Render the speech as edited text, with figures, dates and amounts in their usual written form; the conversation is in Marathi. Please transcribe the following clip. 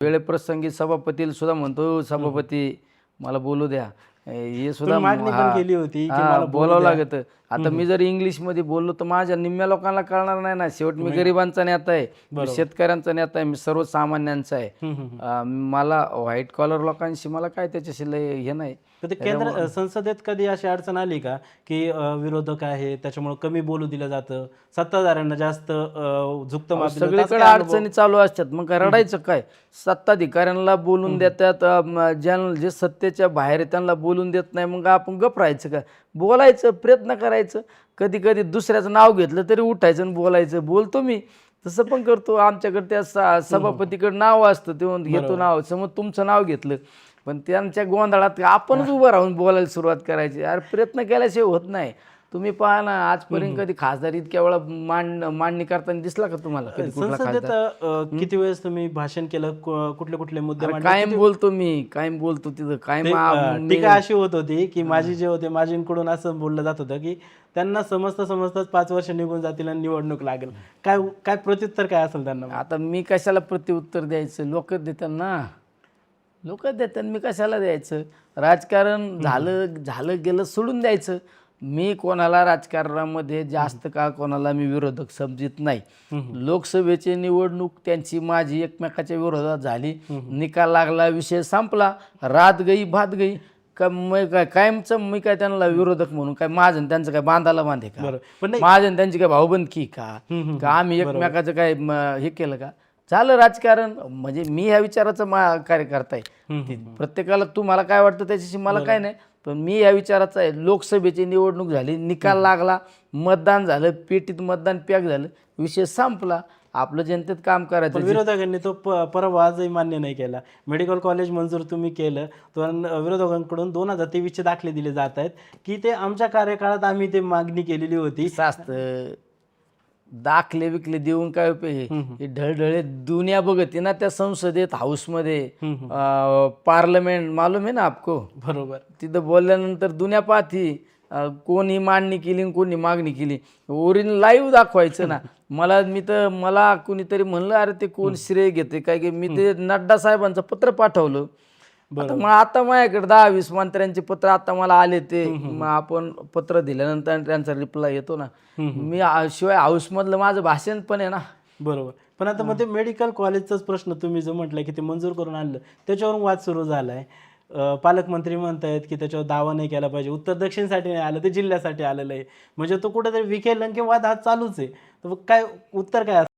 वेळेप्रसंगी सभापतीला सुद्धा म्हणतो, सभापती मला बोलू द्या. हे सुद्धा मागणी पण केली होती की मला बोलावं लागतं. आता मी जर इंग्लिशमध्ये बोललो तर माझ्या निम्म्या लोकांना कळणार नाही ना. शेवट मी गरिबांचा नेता आहे, मी शेतकऱ्यांचा नेता आहे, मी सर्वसामान्यांचा आहे. मला व्हाईट कॉलर लोकांशी मला काय त्याच्याशी लय हे नाही. तर केंद्र संसदेत कधी अशी अडचण आली का की विरोधक आहे त्याच्यामुळे कमी बोलू दिलं जातं, सत्ताधाऱ्यांना जास्त झुकतं माप दिलं जातं? सगळीकडे अडचणी चालू असतात, मग काय रडायचं काय? सत्ताधिकाऱ्यांना बोलून देतात, जे सत्तेच्या बाहेर आहे त्यांना बोलून देत नाही, मग आपण गप राहायचं का? बोलायचं, प्रयत्न करायचं. कधी कधी दुसऱ्याचं नाव घेतलं तरी उठायचं आणि बोलायचं. बोलतो मी तसं पण करतो. आमच्याकडे त्या सभापतीकडे नाव असतं, ते घेतो नाव, समज तुमचं नाव घेतलं पण त्यांच्या गोंधळात आपणच उभं राहून बोलायला सुरुवात करायची. अरे प्रयत्न केल्याशिवाय होत नाही. तुम्ही पहा ना, आजपर्यंत कधी खासदार इतक्या वेळा मांडणी करताना दिसला का तुम्हाला? कधी कुठला संसदेत किती वेळेस तुम्ही भाषण केलं, कुठले कुठले मुद्दे मांडले? कायम बोलतो मी, कायम बोलतो तिथं कायम. टीका अशी होत होती की माझी जे होते माझींकडून असं बोललं जात होतं की त्यांना समजताच 5 वर्ष निघून जातील आणि निवडणूक लागेल. काय काय प्रत्युत्तर काय असेल त्यांना? आता मी कशाला प्रत्युत्तर द्यायचं? लोक देतात ना, लोक देतात, मी कशाला द्यायचं? राजकारण झालं गेलं सोडून द्यायचं. मी कोणाला राजकारणामध्ये जास्त का कोणाला मी विरोधक समजित नाही. लोकसभेची निवडणूक त्यांची माझी एकमेकाच्या विरोधात झाली, निकाल लागला, विषय संपला, रात गई भात गई. का कायमचं मी काय त्यांना विरोधक म्हणून काय माझं त्यांचं काय बांधायला बांधे का? माझं त्यांची काय भाऊबंदकी का आम्ही एकमेकाचं काय हे केलं का? झालं राजकारण. म्हणजे मी ह्या विचाराचा कार्यकर्ता आहे. प्रत्येकाला तुम्हाला काय वाटतं त्याच्याशी मला काय नाही, पण मी या विचाराचा आहे. लोकसभेची निवडणूक झाली, निकाल लागला, मतदान झालं, पेटीत मतदान पॅक झालं, विषय संपला, आपलं जनतेत काम करायचं. विरोधकांनी तो परवा आजही मान्य नाही केला. मेडिकल कॉलेज मंजूर तुम्ही केलं, तर विरोधकांकडून 2023चे दाखले दिले जात आहेत की ते आमच्या कार्यकाळात आम्ही ते मागणी केलेली होती. दाखले विकले देऊन काय उपयोग? ढळढळे दुनिया बघते ना त्या संसदेत, हाऊसमध्ये, पार्लमेंट मालूम आहे ना आपको? बरोबर. तिथं बोलल्यानंतर दुनिया पाहती कोणी मांडणी केली कोणी मागणी केली. ओरिजिनल लाईव्ह दाखवायचं ना. मला कुणीतरी म्हणलं अरे ते कोण श्रेय घेते काय की मी ते नड्डा साहेबांचं पत्र पाठवलं. आता माझ्याकडे 10-20 मंत्र्यांचे पत्र आता मला आले. ते आपण पत्र दिल्यानंतर त्यांचा रिप्लाय येतो ना. मी शिवाय हाऊसमधलं माझं भाषण पण आहे ना. बरोबर. पण आता मग ते मेडिकल कॉलेजचाच प्रश्न तुम्ही जो म्हटलं की ते मंजूर करून आणलं, त्याच्यावरून वाद सुरू झाला आहे. पालकमंत्री म्हणतायत की त्याच्यावर दावा नाही केला पाहिजे, उत्तर दक्षिणसाठी नाही आलं, ते जिल्ह्यासाठी आलेलं आहे. म्हणजे तो कुठेतरी विखे लंके वाद हा चालूच आहे. तर काय उत्तर काय?